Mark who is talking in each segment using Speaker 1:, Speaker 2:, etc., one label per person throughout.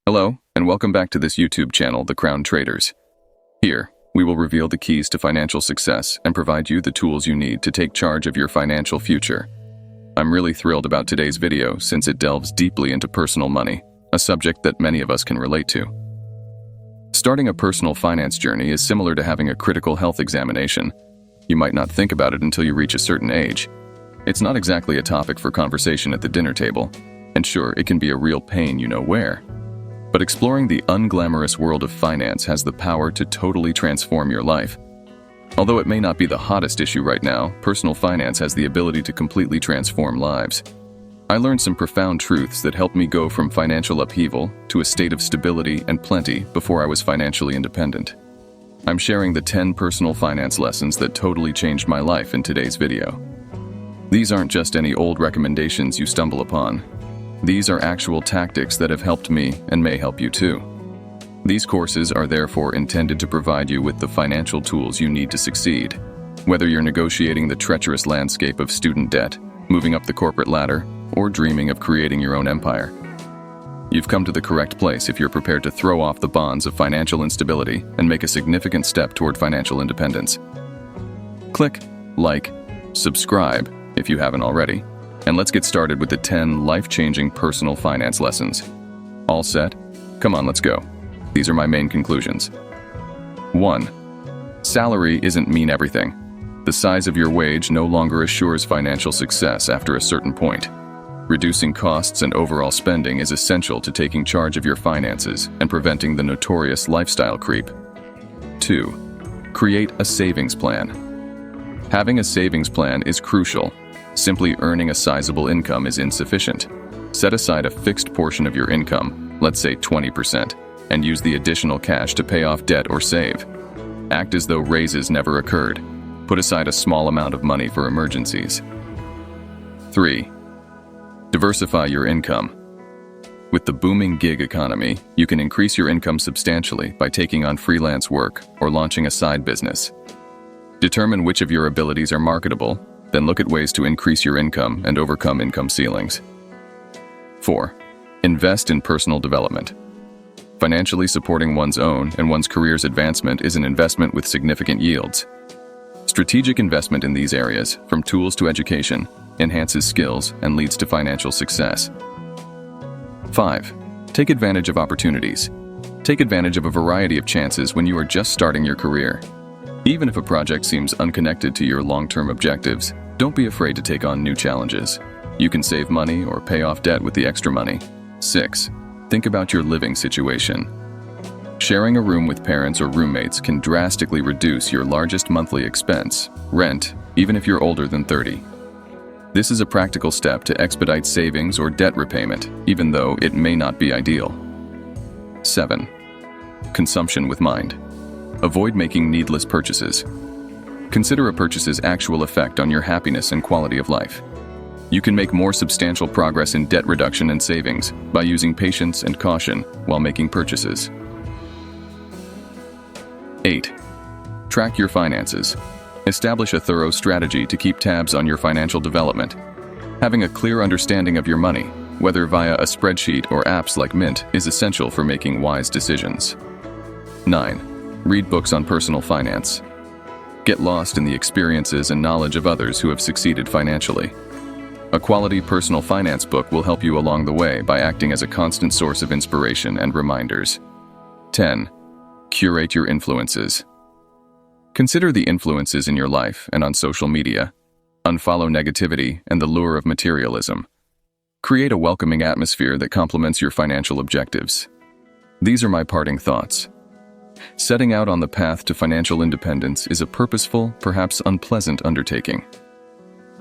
Speaker 1: Hello, and welcome back to this YouTube channel, The Crown Traders. Here, we will reveal the keys to financial success and provide you the tools you need to take charge of your financial future. I'm really thrilled about today's video since it delves deeply into personal money, a subject that many of us can relate to. Starting a personal finance journey is similar to having a critical health examination. You might not think about it until you reach a certain age. It's not exactly a topic for conversation at the dinner table, and sure, it can be a real pain you know where. But exploring the unglamorous world of finance has the power to totally transform your life. Although it may not be the hottest issue right now, personal finance has the ability to completely transform lives. I learned some profound truths that helped me go from financial upheaval to a state of stability and plenty before I was financially independent. I'm sharing the 10 personal finance lessons that totally changed my life in today's video. These aren't just any old recommendations you stumble upon. These are actual tactics that have helped me and may help you too. These courses are therefore intended to provide you with the financial tools you need to succeed. Whether you're negotiating the treacherous landscape of student debt, moving up the corporate ladder, or dreaming of creating your own empire, you've come to the correct place if you're prepared to throw off the bonds of financial instability and make a significant step toward financial independence. Click, like, subscribe if you haven't already. And let's get started with the 10 life-changing personal finance lessons. All set? Come on, let's go. These are my main conclusions. 1. Salary isn't mean everything. The size of your wage no longer assures financial success after a certain point. Reducing costs and overall spending is essential to taking charge of your finances and preventing the notorious lifestyle creep. 2. Create a savings plan. Having a savings plan is crucial. Simply earning a sizable income is insufficient. Set aside a fixed portion of your income, let's say 20%, and use the additional cash to pay off debt or save. Act as though raises never occurred. Put aside a small amount of money for emergencies. 3. Diversify your income. With the booming gig economy, you can increase your income substantially by taking on freelance work or launching a side business. Determine which of your abilities are marketable, then look at ways to increase your income and overcome income ceilings. 4. Invest in personal development. Financially supporting one's own and one's career's advancement is an investment with significant yields. Strategic investment in these areas, from tools to education, enhances skills and leads to financial success. 5. Take advantage of opportunities. Take advantage of a variety of chances when you are just starting your career. Even if a project seems unconnected to your long-term objectives, don't be afraid to take on new challenges. You can save money or pay off debt with the extra money. 6. Think about your living situation. Sharing a room with parents or roommates can drastically reduce your largest monthly expense, rent, even if you're older than 30. This is a practical step to expedite savings or debt repayment, even though it may not be ideal. 7. Consumption with mind. Avoid making needless purchases. Consider a purchase's actual effect on your happiness and quality of life. You can make more substantial progress in debt reduction and savings by using patience and caution while making purchases. 8. Track your finances. Establish a thorough strategy to keep tabs on your financial development. Having a clear understanding of your money, whether via a spreadsheet or apps like Mint, is essential for making wise decisions. 9. Read books on personal finance. Get lost in the experiences and knowledge of others who have succeeded financially. A quality personal finance book will help you along the way by acting as a constant source of inspiration and reminders. 10. Curate your influences. Consider the influences in your life and on social media. Unfollow negativity and the lure of materialism. Create a welcoming atmosphere that complements your financial objectives. These are my parting thoughts. Setting out on the path to financial independence is a purposeful, perhaps unpleasant undertaking.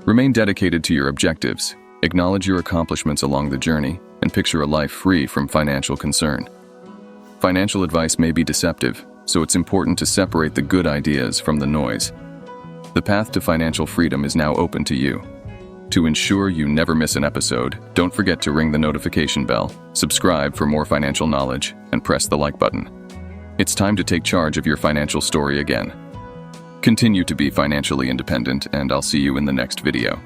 Speaker 1: Remain dedicated to your objectives, acknowledge your accomplishments along the journey, and picture a life free from financial concern. Financial advice may be deceptive, so it's important to separate the good ideas from the noise. The path to financial freedom is now open to you. To ensure you never miss an episode, don't forget to ring the notification bell, subscribe for more financial knowledge, and press the like button. It's time to take charge of your financial story again. Continue to be financially independent, and I'll see you in the next video.